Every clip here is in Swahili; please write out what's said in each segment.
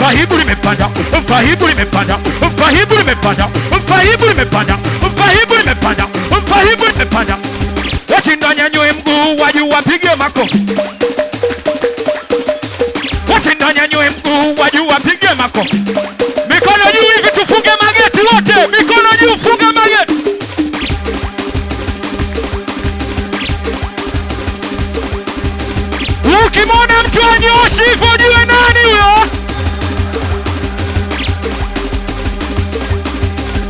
Fahibu limepanda, fahibu limepanda, fahibu limepanda, fahibu limepanda, fahibu limepanda, fahibu limepanda. Wachinda nyanyue mguu waju wapige makofi. Wachinda nyanyue mguu waju wapige makofi. Mikono juu hivi tufunge mageti wote. Mikono juu funge mageti. Ukimwona mtu anyoshi hivyo jue nani huyo.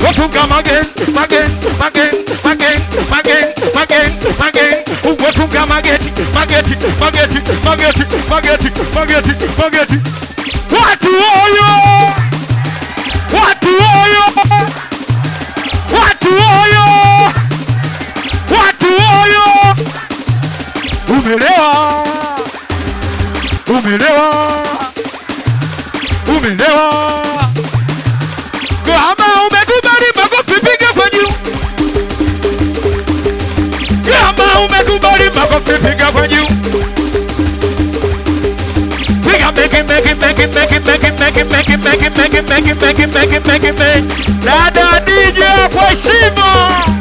Wafunga mageti, mageti, mageti, mageti, mageti, mageti, mageti. Wafunga mageti, mageti, mageti, mageti, mageti, mageti, mageti. Watu oyo! Watu oyo! Watu oyo! Watu oyo! Umelewa! Umelewa! Umelewa! Kama umekubali makofi piga kwa juu. Kama umekubali makofi piga kwa juu. Piga make. Dada DJ kwa heshima.